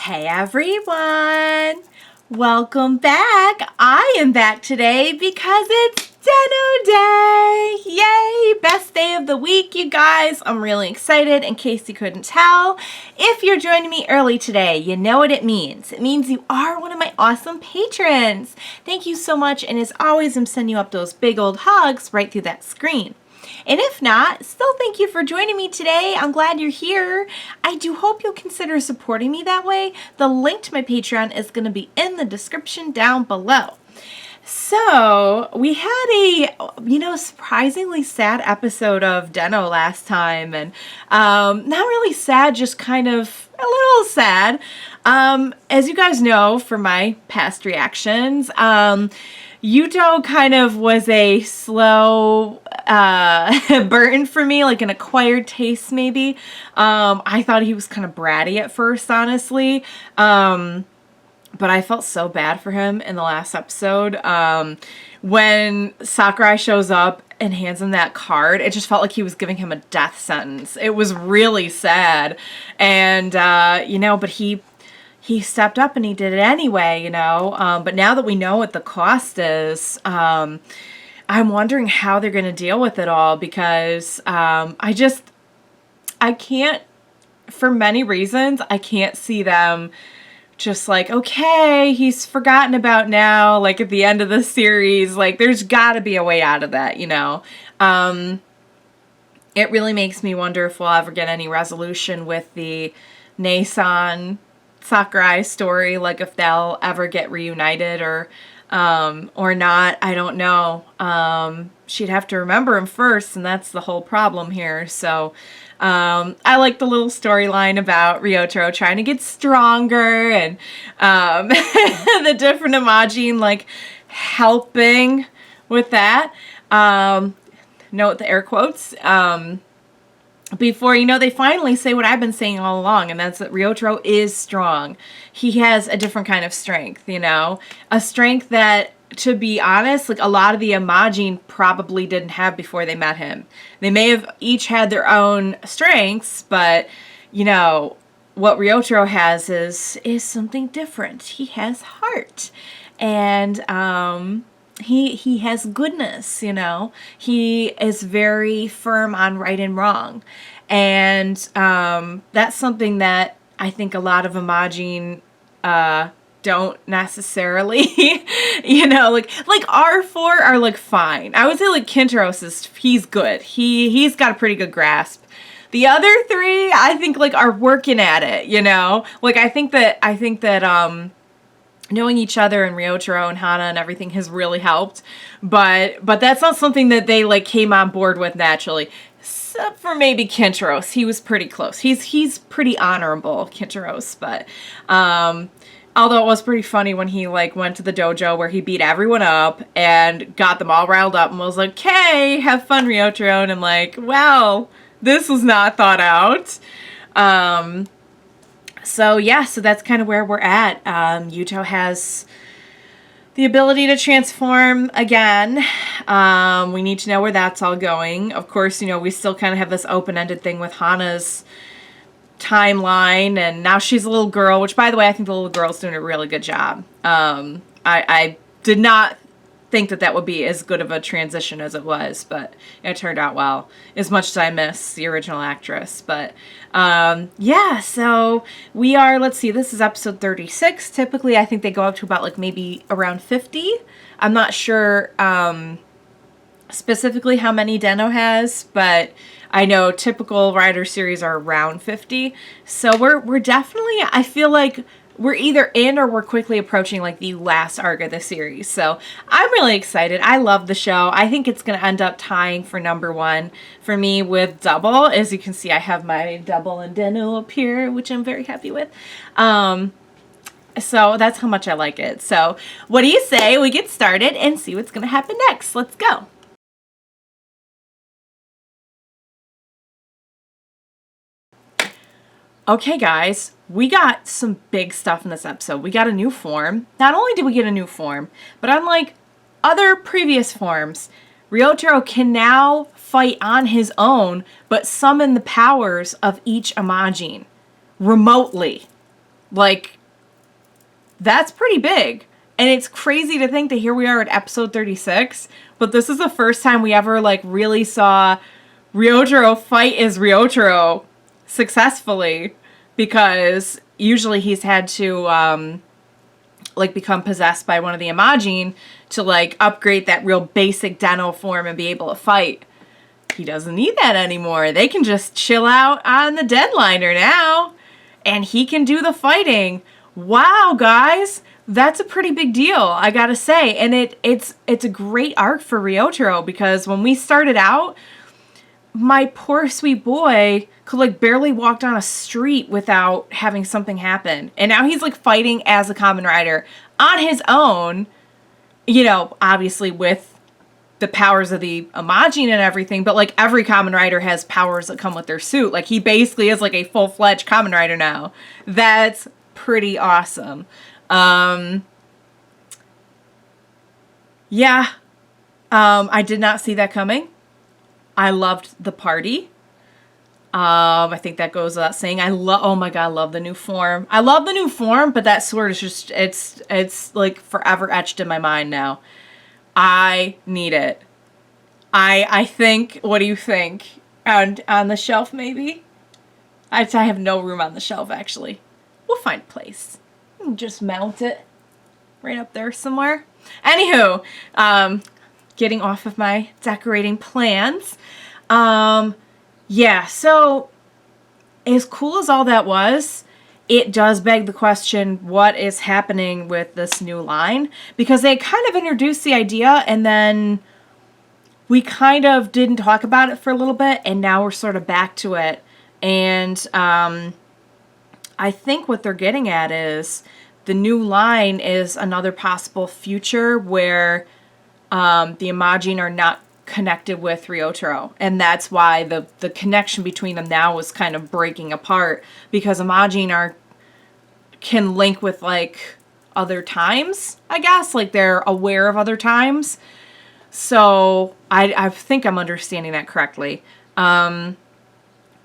Hey everyone! Welcome back! I am back today because it's Den-O Day! Yay! Best day of the week, you guys! I'm really excited in case you couldn't tell. If you're joining me early today, you know what it means. It means you are one of my awesome patrons! Thank you so much, and as always, I'm sending you up those big old hugs right through that screen. And if not, still thank you for joining me today. I'm glad you're here. I do hope you'll consider supporting me that way. The link to my Patreon is going to be in the description down below. So, we had a, surprisingly sad episode of Den-O last time. And not really sad, just kind of a little sad. As you guys know from my past reactions, Yuuto kind of was a slow burn for me, like an acquired taste maybe. I thought he was kind of bratty at first, honestly. But I felt so bad for him in the last episode. When Sakurai shows up and hands him that card, it just felt like he was giving him a death sentence. It was really sad. And, but he stepped up and he did it anyway, but now that we know what the cost is, I'm wondering how they're going to deal with it all, because I can't, for many reasons, I can't see them just like, okay, he's forgotten about now, like at the end of the series, like there's got to be a way out of that, It really makes me wonder if we'll ever get any resolution with the Nason Sakurai story, like if they'll ever get reunited or not. I don't know. She'd have to remember him first, and that's the whole problem here. So I like the little storyline about Ryotaro trying to get stronger, and the different Imagin like helping with that. Note the air quotes. Before, they finally say what I've been saying all along, and that's that Ryotaro is strong. He has a different kind of strength, a strength that, to be honest, like a lot of the Imagin probably didn't have before they met him. They may have each had their own strengths, but, what Ryotaro has is something different. He has heart, and, He has goodness, He is very firm on right and wrong. And that's something that I think a lot of Imagin don't necessarily, like R4 are like fine. I would say like Kintaros he's good. He's got a pretty good grasp. The other three, I think like are working at it, Like I think that knowing each other and Ryotaro and Hana and everything has really helped, but that's not something that they like came on board with naturally. Except for maybe Kintaros, he was pretty close. He's pretty honorable, Kintaros, but although it was pretty funny when he like went to the dojo where he beat everyone up and got them all riled up and was like, "Okay, have fun, Ryotaro," and I'm like, wow, this was not thought out. So that's kind of where we're at. Yuuto has the ability to transform again. We need to know where that's all going. Of course, we still kind of have this open-ended thing with Hana's timeline, and now she's a little girl, which, by the way, I think the little girl's doing a really good job. I did not think that would be as good of a transition as it was, but it turned out well, as much as I miss the original actress. But so we are, let's see, this is episode 36. Typically I think they go up to about like maybe around 50. I'm not sure specifically how many Den-O has, but I know typical Rider series are around 50. So we're definitely, I feel like we're either in or we're quickly approaching like the last arc of the series. So I'm really excited. I love the show. I think it's going to end up tying for #1 for me with Double. As you can see, I have my Double and Den-O up here, which I'm very happy with. So that's how much I like it. So what do you say we get started and see what's going to happen next? Let's go. Okay, guys, we got some big stuff in this episode. We got a new form. Not only did we get a new form, but unlike other previous forms, Ryotaro can now fight on his own, but summon the powers of each Imagin remotely. Like, that's pretty big. And it's crazy to think that here we are at episode 36, but this is the first time we ever, like, really saw Ryotaro fight as Ryotaro successfully, because usually he's had to, like, become possessed by one of the Imagin to, like, upgrade that real basic Den-O form and be able to fight. He doesn't need that anymore. They can just chill out on the deadliner now, and he can do the fighting. Wow, guys, that's a pretty big deal, I gotta say. And it's a great arc for Ryotaro, because when we started out, my poor sweet boy could, like, barely walk down a street without having something happen. And now he's, like, fighting as a Kamen Rider on his own, you know, obviously with the powers of the Imagin and everything, but, like, every Kamen Rider has powers that come with their suit. Like, he basically is, like, a full-fledged Kamen Rider now. That's pretty awesome. Yeah. I did not see that coming. I loved the party. I think that goes without saying. Oh my god, I love the new form. I love the new form, but that sword is just, it's like forever etched in my mind now. I need it. I think, what do you think? On the shelf, maybe? I have no room on the shelf, actually. We'll find a place. Just mount it right up there somewhere. Anywho, getting off of my decorating plans. Yeah, so as cool as all that was, it does beg the question, what is happening with this new line? Because they kind of introduced the idea, and then we kind of didn't talk about it for a little bit, and now we're sort of back to it. And I think what they're getting at is the new line is another possible future where the Imagin are not connected with Ryotaro, and that's why the connection between them now is kind of breaking apart, because Imagin can link with, like, other times, I guess, like they're aware of other times. So I think I'm understanding that correctly.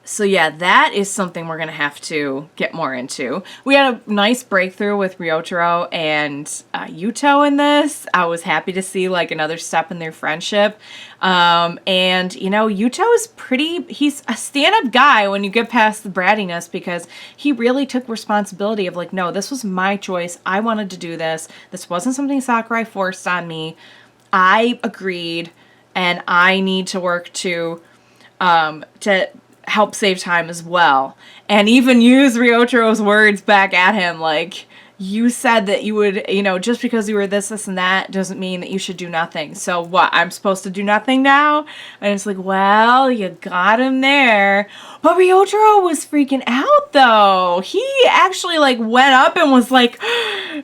So yeah, that is something we're going to have to get more into. We had a nice breakthrough with Ryotaro and Yuuto in this. I was happy to see, like, another step in their friendship. And, you know, Yuuto is he's a stand-up guy when you get past the brattiness, because he really took responsibility of, like, no, this was my choice. I wanted to do this. This wasn't something Sakurai forced on me. I agreed, and I need to work to help save time as well. And even use Ryotaro's words back at him, like, you said that you would, you know, just because you were this, and that doesn't mean that you should do nothing. So what, I'm supposed to do nothing now? And it's like, well, you got him there. But Ryotaro was freaking out, though. He actually, like, went up and was, like,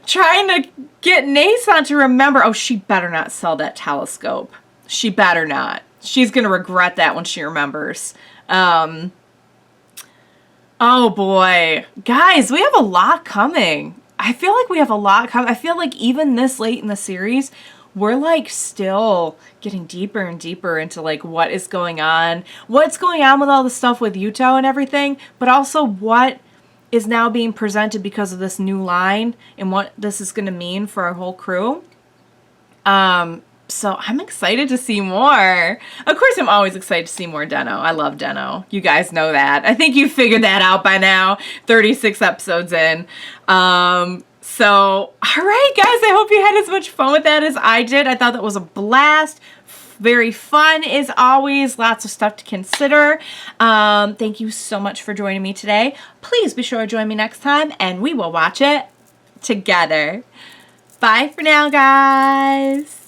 trying to get Nason to remember, oh, she better not sell that telescope. She better not. She's gonna regret that when she remembers. Oh boy. Guys, we have a lot coming. I feel like we have a lot coming. I feel like even this late in the series, we're, like, still getting deeper and deeper into, like, what is going on. What's going on with all the stuff with Yuuto and everything, but also what is now being presented because of this new line and what this is going to mean for our whole crew. So I'm excited to see more. Of course, I'm always excited to see more Den-O. I love Den-O. You guys know that. I think you figured that out by now. 36 episodes in. So, all right, guys. I hope you had as much fun with that as I did. I thought that was a blast. Very fun as always. Lots of stuff to consider. Thank you so much for joining me today. Please be sure to join me next time, and we will watch it together. Bye for now, guys.